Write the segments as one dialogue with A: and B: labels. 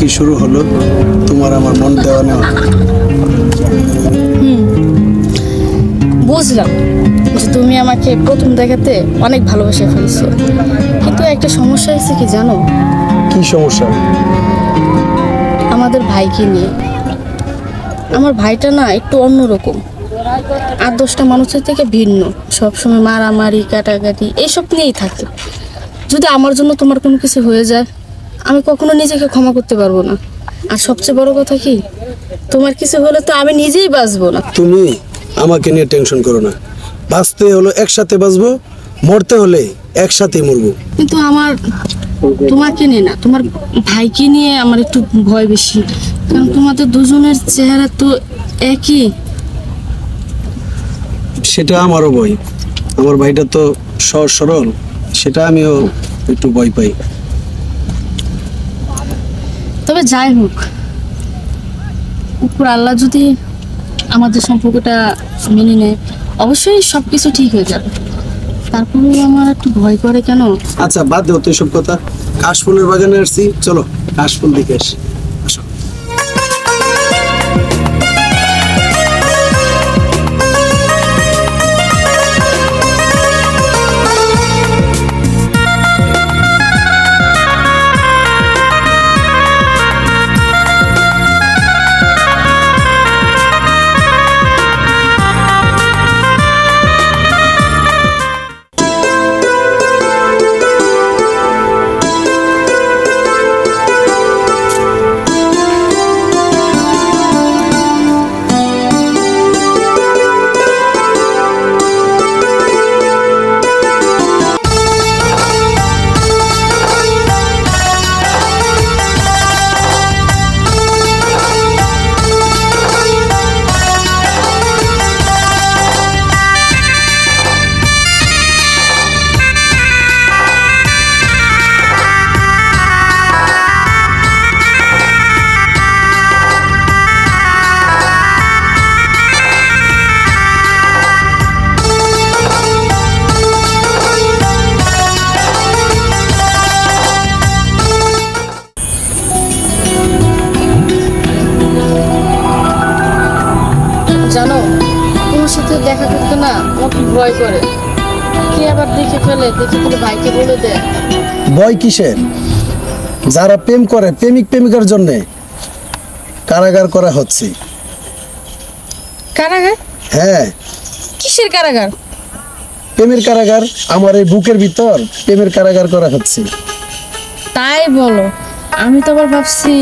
A: কি শুরু হলো তোমার আমার মন দেওয়া নেওয়া?
B: বুঝলাম যে তুমি আমাকে প্রথম দেখাতে অনেক ভালোবেসে ফেলছো, কিন্তু একটা সমস্যা হয়েছে কি জানো?
A: কি সমস্যা?
B: আমাদের ভাইকে নিয়ে। আমার ভাইটা না একটু অন্যরকম, 8-10টা মানুষের থেকে ভিন্ন। সবসময় মারামারি কাটাকাটি এইসব নিয়েই থাকে। যদি আমার জন্য তোমার কোনো কিছু হয়ে যায়, আমি কখনো নিজেকে ক্ষমা করতে পারবো না। আর সবচেয়ে বড় কথা কি, তোমার কিছু হলে তো আমি নিজেই বাঁচবো না।
A: তুমি আমাকে নিয়ে টেনশন করো না। বাঁচতে হলো একসাথে বাঁচবো, মরতে হলে একসাথেই মরবো।
B: কিন্তু আমার তোমাকে নিয়ে না, তোমার ভাইকে নিয়ে আমার একটু ভয় বেশি। কারণ তোমাদের দুজনের চেহারা তো একই।
A: সেটা আমারও ভয়। আমার ভাইটা তো সহজ সরল, সেটা আমিও একটু ভয় পাই।
B: তবে যাই হোক, উপর আল্লাহ যদি আমাদের সম্পর্কটা মেনে নেয়, অবশ্যই সবকিছু ঠিক হয়ে যাবে। তারপরেও আমার একটু ভয় করে কেন?
A: আচ্ছা বাদ দাও তো এসব কথা। কাশফুলের বাগানে আসছি, চলো কাশফুল দেখে আসি। আসো।
B: জানো, তোমার সাথে দেখা করতে না আমার খুব ভয় করে। কে আবার দেখে ফেলে, দেখে ফেলে ভাইকে বলে দেয়।
A: ভয় কিসের? যারা প্রেম করে প্রেমিক প্রেমিকার জন্য কারাগার করা হচ্ছে।
B: কারাগার?
A: হ্যাঁ।
B: কিসের কারাগার?
A: প্রেমের কারাগার। আমার এই বুকের ভিতর প্রেমের কারাগার করা হচ্ছে।
B: তাই বলো? আমি তো আবার ভাবছি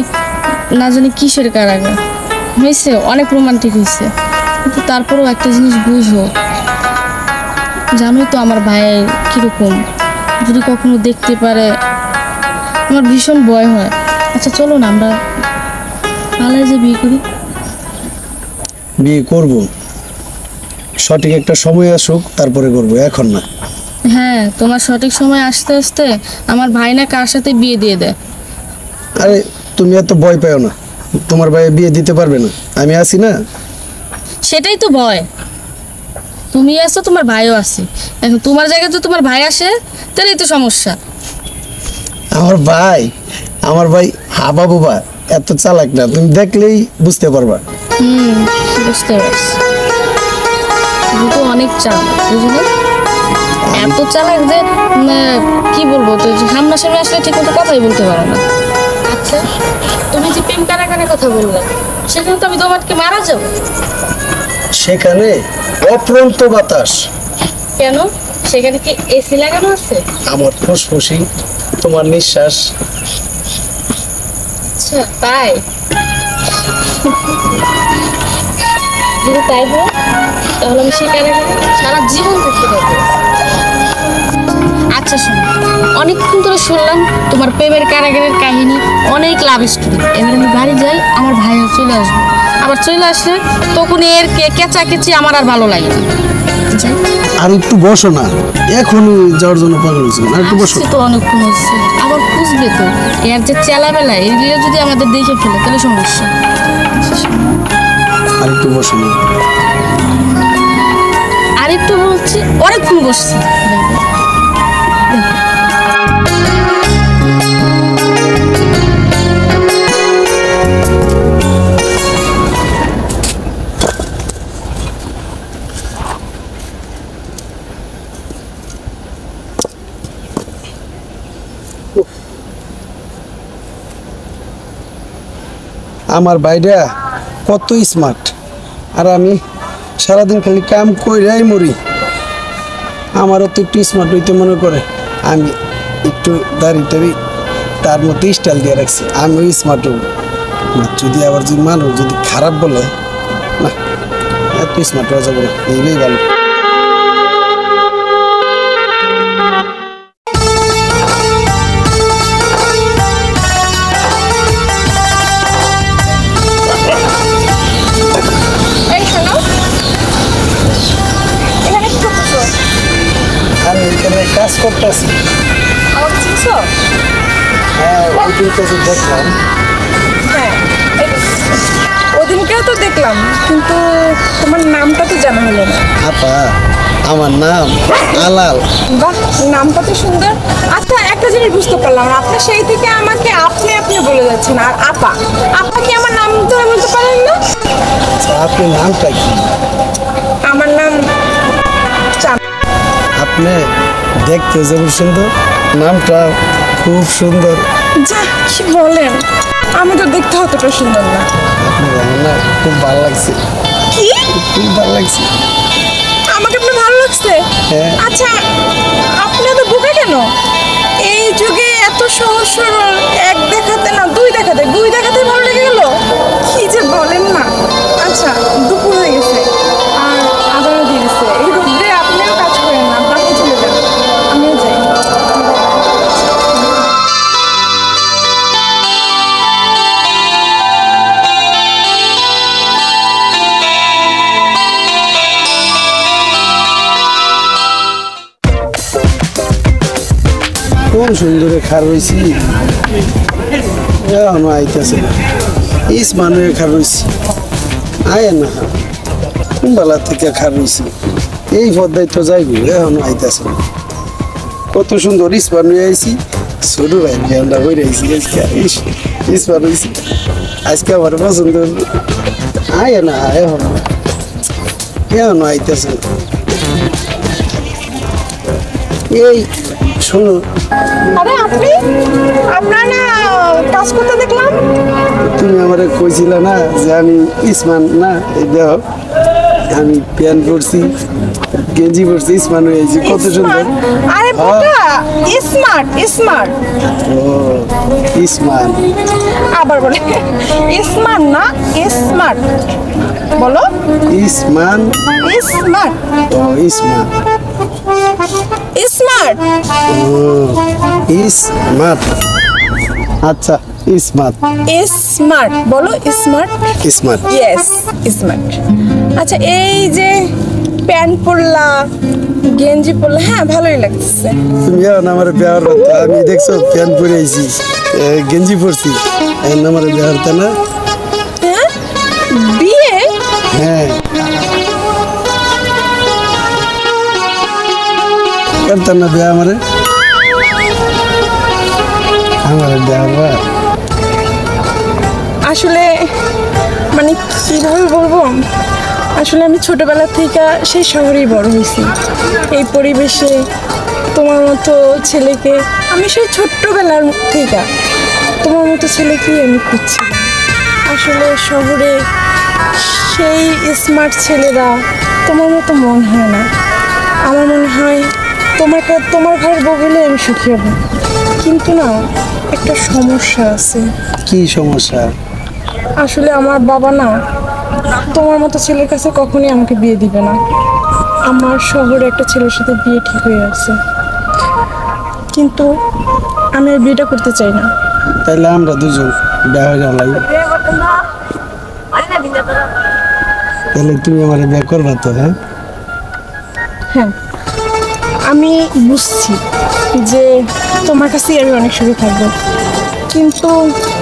B: না জানি কিসের কারাগার। হয়েছে, অনেক রোমান্টিক হয়েছে, কিন্তু তারপরেও একটা জিনিস বুঝো, জানোই তো আমার ভাইয়ের কিরকম। যদি কখনো দেখতে পারে, আমার ভীষণ ভয় হয়। আচ্ছা চলো না আমরা পালায় যে বিয়ে করি।
A: বিয়ে করব, সঠিক একটা সময় আসুক তারপরে করব, এখন না।
B: হ্যাঁ, তোমার সঠিক সময় আসতে আসতে আমার ভাই না কার সাথে বিয়ে দিয়ে দেয়।
A: আরে তুমি এত ভয় পেও না, তোমার ভাই বিয়ে দিতে পারবে না, আমি আছি না।
B: সেটাই তো ভয়। তুমি আসছো, তোমার ভাইও আছে। এখন তোমার জায়গায় তো তোমার ভাই আসে, তাহলেই তো সমস্যা।
A: আমার ভাই হাবা বুবা এত চালাক না, তুমি দেখলেই বুঝতে পারবা।
B: বুঝতে পারছি, তুমি তো অনেক চালাক, বুঝলে? এত চালাক যে কি বলবো, তো সামনাসামনি আসলে ঠিক মতো কথাই বলতে পারো না। আচ্ছা, তুমি যে প্রেম কারাগারের কথা বললে, সেখানে তো আমি তোমাকে মারা যাবো।
A: সেখানে অপ্রন্ত বাতাস।
B: কেন? সেখানে কি এসি লাগানো আছে?
A: আমার ফুসফুসি, তোমার নিঃশ্বাস।
B: আচ্ছা তাই? যদি তাই হয়, তাহলে আমি সেই কারাগারে সারা জীবন থাকতে পারবো। আচ্ছা শোনো, অনেকক্ষণ ধরে শুনলাম তোমার প্রেমের কারাগারের কাহিনী, অনেক লাভ স্টোরি। এবার আমি বাড়ি যাই, আমার ভাই চলে আসবে। আবার চলে আসলে তখন এর কেচা কেচি আমার আর ভালো লাগে না।
A: আর একটু বসো না, এখনই যাওয়ার জন্য পাগল হয়েছে, আর একটু বসো।
B: তো অনেকক্ষণ হচ্ছে, আবার খুঁজবে তো। এর যে চেলাবেলা, এগুলো যদি আমাদের দেখে ফেলে তাহলে সমস্যা।
A: আর একটু বসো না।
B: আর একটু বলছি, অনেকক্ষণ বসছি।
A: আমার ভাইরা কত স্মার্ট, আর আমি সারাদিন খালি কাম কইরাই মরি। আমারও তো একটু স্মার্ট হইতে মনে করে, আমি একটু দাড়ি তার মতো স্টাইল দিয়ে রাখছি, আমিও স্মার্ট হব না। যদি আবার যদি মানুষ যদি খারাপ বলে, না এত স্মার্ট হওয়া যাবে না, এইটাই ভালো। আমি এখানে কাজ করতেছি। হ্যাঁ, ওইদিন কাছে দেখলাম।
C: হ্যাঁ, ওদিনকেও তো দেখলাম, কিন্তু তোমার নামটা তো জানা হলো না।
A: আপা, আমার নাম আলাল।
C: বাহ, নামটা তো সুন্দর। আচ্ছা, একটা জিনিস বুঝতে পারলাম না, আপনি সেই থেকে আমাকে আপনি আপনি বলে যাচ্ছেন, আর আপা আপা কি আমার নাম ধরে বলতে পারেন না?
A: আচ্ছা, আপনার নামটা কি?
C: আমার নাম চাঁদ।
A: আপনি দেখতে যেমন সুন্দর, নামটা খুব সুন্দর।
C: যা কি বলেন, আমি তো দেখতে অতটা সুন্দর না।
A: আপনার আমার না খুব ভালো লাগছে।
C: কি?
A: খুব ভালো লাগছে।
C: আমাকে আপনার ভালো লাগছে?
A: হ্যাঁ।
C: আচ্ছা, আপনি এত বোকা কেন? এই যুগে এত সহজ সরল, এক দেখাতে না দুই দেখাতে ভালো লেগে গেল। কি যে বলেন না। আচ্ছা, দুপুর হয়ে গেছে আর আদারও দিয়ে গেছে, এই রোদ্রে আপনিও কাজ করেন না, বাকি চলে যান, আমিও যাই।
A: কোন সুন্দরে খার রয়েছি, এখনো আইতেছে না। মানুষের খার রয়েছি, আয় না বেলা থেকে খার রয়েছি, এই পদ্মায় তো যাইব, এখনো আইতেছে না। কত সুন্দর মানুষ আইছি, ছোট ভাই আমরা হয়ে রয়েছি আজকে মানুষ আজকে আমার পছন্দ। আয় না এখনো আইতেছে না। এই শোনো,
C: আরে আপনি, আপনার না কাজ করতে দেখলাম।
A: তুমি আমারে কইছিলে না যে আমি ইসমান না, এই দেখো আমি প্যান্ট পরছি, গেঞ্জি পরছি, ইসমান হয়েছি, কত সুন্দর।
C: আরে বোকা, স্মার্ট।
A: ও ইসমান,
C: আবার বলে স্মার্ট না স্মার্ট, বলো
A: ইসমান।
C: স্মার্ট।
A: ও ইসমান,
C: স্মার্ট।
A: ও ইসমার্ট। আচ্ছা স্মার্ট,
C: স্মার্ট বলো, স্মার্ট।
A: স্মার্ট।
C: Yes, smart. আচ্ছা, এই যে প্যান্ট পরলা, গেঞ্জি পরলা, হ্যাঁ ভালোই লাগছে।
A: তুমি এখন আমার বিয়ার কথা, আমি দেখছো প্যান্ট পরে আইছি, গেঞ্জি পরছি, এখন আমার বিয়ার তা না।
C: হ্যাঁ, বিয়ে?
A: হ্যাঁ, করতাম না বিয়া আমার বিয়া।
C: আসলে মানে কিভাবে বলবো, আসলে আমি ছোটবেলা থেকে সেই শহরেই বড় হয়েছি। এই পরিবেশে তোমার মতো ছেলেকে আমি সেই ছোট্টবেলার থেকে, তোমার মতো ছেলেকেই আমি খুঁজছি। আসলে শহরে সেই স্মার্ট ছেলেরা তোমার মতো মন হয় না। আমার মনে হয় তোমার ঘরের বউ হলে আমি সুখী হব, কিন্তু না, একটা সমস্যা আছে।
A: কি সমস্যা?
C: আসলে আমার বাবা না তোমার মতো ছেলের কাছে কখনোই আমাকে বিয়ে দিবে না। আমার শহরে একটা ছেলের সাথে বিয়ে ঠিক হয়ে আছে, কিন্তু আমি আর বিয়েটা করতে চাই না।
A: তাইলে আমরা দুজন বিয়া হয়ে গেলাম, তাহলে তুমি আমার বিয়ে করবা তো? হ্যাঁ
C: হ্যাঁ, আমি বুঝছি যে তোমার কাছেই আমি অনেক সুখে থাকবো, কিন্তু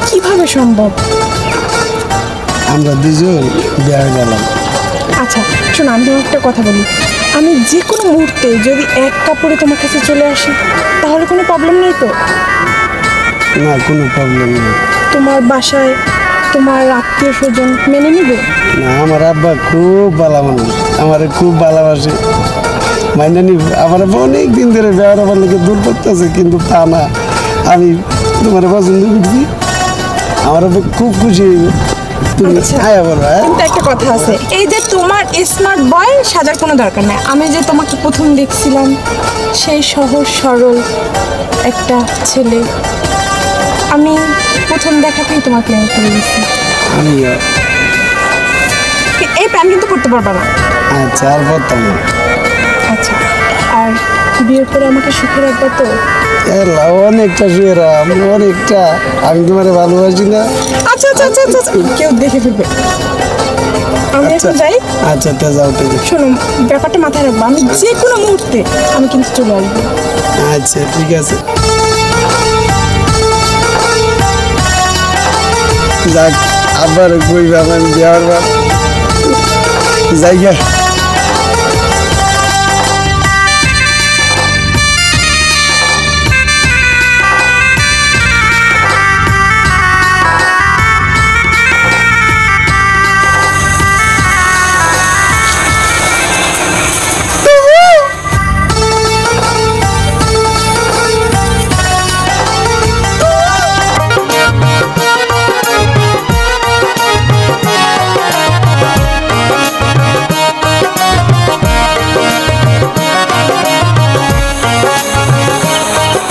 C: কিভাবে সম্ভব?
A: আমরা দুজন বিয়া হয়ে গেলাম।
C: আচ্ছা শোনো, আমি তোমার একটা কথা বলি, আমি যে কোনো মুহূর্তে যদি এক কাপড়ে তোমার কাছে চলে আসি, তাহলে কোনো প্রবলেম নেই তো?
A: না, কোনো প্রবলেম নেই।
C: তোমার বাসায় তোমার আত্মীয় স্বজন মেনে নিবে?
A: না, আমার আব্বা খুব ভালো মানুষ, আমার খুব ভালোবাসে, মাইনে নিব। আমার অনেক দিন ধরে বিয়ার আমার লোকে দূর করতেছে, কিন্তু তা না, আমি তোমার পছন্দ করছি, আমার খুব খুশি হইব। তুমি
C: আচ্ছা।
A: আয়া বলো হ্যাঁ?
C: কিন্তু একটা কথা আছে, এই যে তোমার স্মার্ট বয় সাজার কোনো দরকার নেই। আমি যে তোমাকে প্রথম দেখছিলাম সেই সহজ সরল একটা ছেলে, আমি প্রথম দেখাতেই তোমাকে প্রেমে পড়ে গেছি।
A: আমিও।
C: এই প্যান্ট কিন্তু পড়তে পারবা না।
A: আচ্ছা আর বলতাম না।
C: আচ্ছা, আর বিয়ের পরে আমাকে সুখে রাখবা তো?
A: এলা অনেকটা শুয়েরাম, অনেকটা। আমি তোমার ভালোবাসি না।
C: আচ্ছা আচ্ছা আচ্ছা আচ্ছা আচ্ছা, কেউ দেখে ফেলবে। আমি
A: আচ্ছা
C: এখন যাই।
A: আচ্ছা তে যাও তুমি।
C: শোনো, ব্যাপারটা মাথায় রাখবো, আমি যে কোনো মুহূর্তে আমি কিন্তু চলে আসবো।
A: আচ্ছা ঠিক আছে। যাক, আবার কইবাম আমি বিয়ার বাপ জায়গা।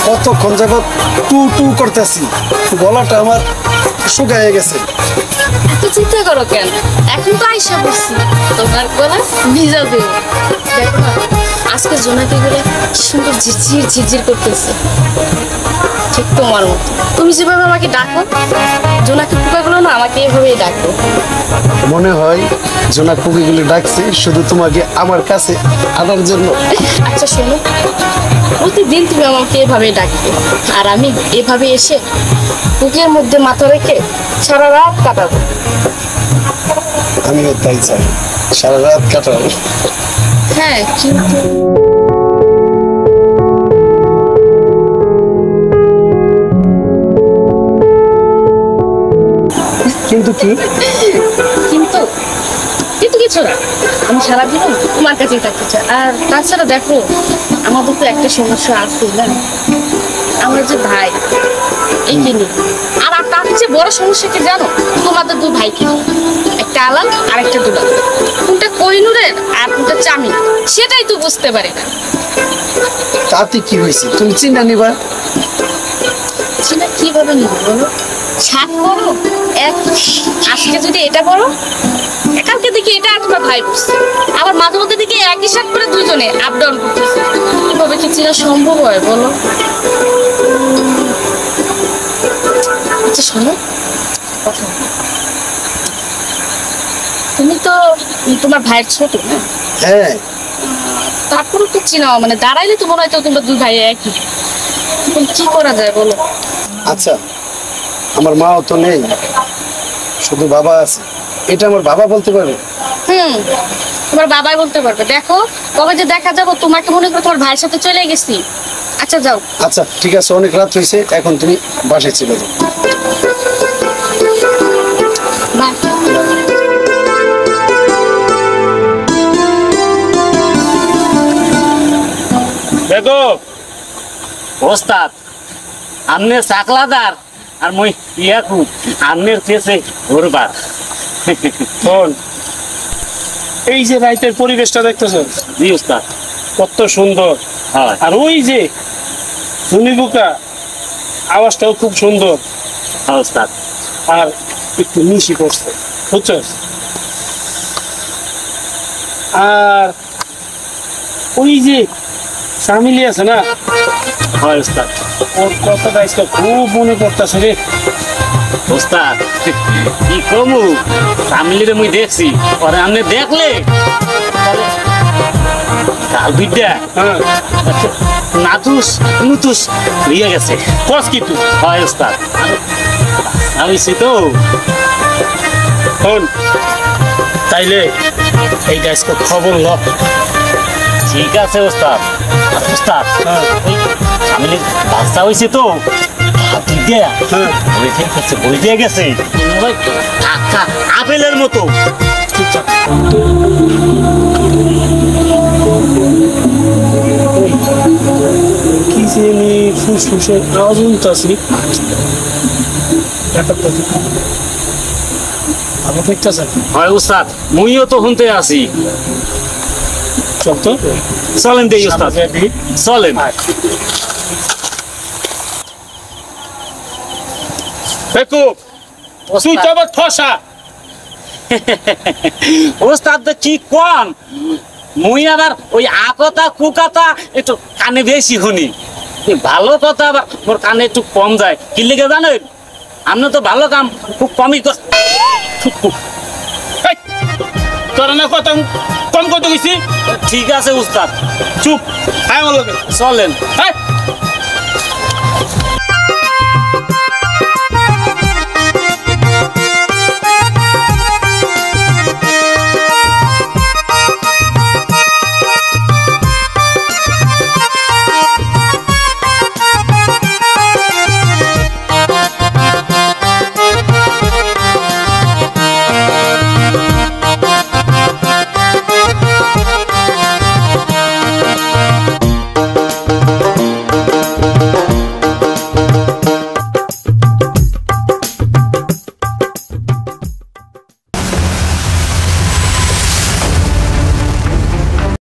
A: কতক্ষণ যাবত টু টু করতেছি, গলাটা আমার শুকায় গেছে।
B: এত চিন্তা করো কেন? এখন তো আইসা বসছি, তোমার গলা ভিজা দেব। দেখো না, আজকে জোনাকি গুলো কি সুন্দর ঝিরঝির ঝিরঝির করতেছে, ঠিক তোমার মতো। তুমি যেভাবে আমাকে ডাকো, জোনাকি পোকাগুলো না আমাকে এভাবেই ডাকো।
A: মনে হয় জোনাক পুকিগুলি ডাকছে শুধু তোমাকে আমার কাছে আনার জন্য।
B: আচ্ছা শোনো, প্রতিদিন তুমি আমাকে এভাবেই ডাকবে, আর আমি এভাবে এসে বুকের মধ্যে মাথা রেখে সারা রাত কাটাবো।
A: আমিও তাই চাই, সারা রাত কাটাবো।
B: হ্যাঁ, কিন্তু
A: কিন্তু কি?
B: কিন্তু কিন্তু কিছু না, আমি সারাদিন তোমার কাছেই থাকতে চাই। আর তাছাড়া দেখো, আমাদের তো একটা সমস্যা আছে না, আমার যে ভাই একে নিয়ে। আর তার চেয়ে বড় সমস্যা কি জানো? তোমাদের দু ভাইকে, একটা আলাল আর একটা দুলাল, কোনটা কোহিনুরের আর কোনটা চামি, সেটাই তো বুঝতে পারি না।
A: তাতে কি হয়েছে? তুমি চিন্তা নিবা।
B: সেটা কিভাবে নিব বলো? সাত বড় এক, আজকে যদি এটা বড়, কালকে দেখি এটা আর তোমার ভাই বুঝছে, আবার মাঝে মধ্যে দেখি একই সাথ করে দুজনে আপ ডাউন করতেছে। কিভাবে কি চেনা সম্ভব হয় বলো? আচ্ছা শোনো, কথা বলো। তুমি তো তোমার ভাইয়ের ছোট না?
A: হ্যাঁ,
B: তারপরে তো চিনাও, মানে দাঁড়াইলে তো মনে হয় তো তোমরা দুই ভাই একই। এখন কি করা যায় বলো?
A: আচ্ছা, আমার মাও তো নেই, শুধু বাবা আছে। এটা আমার বাবা বলতে পারবে?
B: তোমার বাবাই বলতে পারবে। দেখো কবে যে দেখা যাবো, তোমাকে মনে করো তোমার ভাইয়ের সাথে চলে গেছি। আচ্ছা যাও।
A: আচ্ছা ঠিক আছে, অনেক রাত হয়েছে, এখন তুমি বাসায় চলে যাও।
B: বাই।
D: দেখো ওস্তাদ, আমনের চাকলাদার আর মই ইয়াকু আমনের চেয়েছে ঘুরবার।
E: শোন, এই যে রাইতের পরিবেশটা দেখতেছো,
D: জি ওস্তাদ।
E: কত সুন্দর।
D: হয়।
E: আর ওই যে ঝুনিবুকা আওয়াজটাও খুব সুন্দর,
D: হ্যাঁ ওস্তাদ।
E: আর একটু মিশি করছে, বুঝছো? আর ওই যে সামিলি আছে না,
D: হয় ওস্তাদ।
E: ওর কথাটা আজকে খুব মনে পড়তেছে রে।
D: ওস্তাদ কি কমু, ফ্যামিলিরে মুই দেখছি, পরে আমনে দেখলে কাল বিদ্যা
E: হ্যাঁ,
D: নাতুস নুতুস হইয়া গেছে।
E: কস কি তুই?
D: হয় ওস্তাদ, আমি তো
E: শোন, তাইলে এইটা আজকে খবর ল।
D: ঠিক আছে ওস্তাদ। আর ওস্তাদ,
E: হ্যাঁ।
D: ওই ফ্যামিলির বাচ্চা হয়েছে তো, বিদ্যা
E: হ্যাঁ।
D: বই ঠিক আছে, বই দিয়ে গেছে ওই আখা আপেলের মতো।
E: কি যে আমি ফুসফুসের আওয়াজ শুনতেছি, আমি দেখতেছেন
D: হয় উস্তাদ মুইও তো শুনতে আছি
E: চল তো
D: চলেন দেই উস্তাদ চলেন
E: দেখো তুই তো আবার ঠসা
D: উস্তাদ কি কম মুই আবার ওই আকতা কুকাতা একটু কানে বেশি শুনি ভালো কথা আবার মোর কানে একটু কম যায় কি লিখে জানেন আপনি তো ভালো কাম খুব কমই
E: তোর না কথা কম কত গেছি
D: ঠিক আছে উস্তাদ
E: চুপ আয় আমার লোকে
D: চলেন
E: হ্যাঁ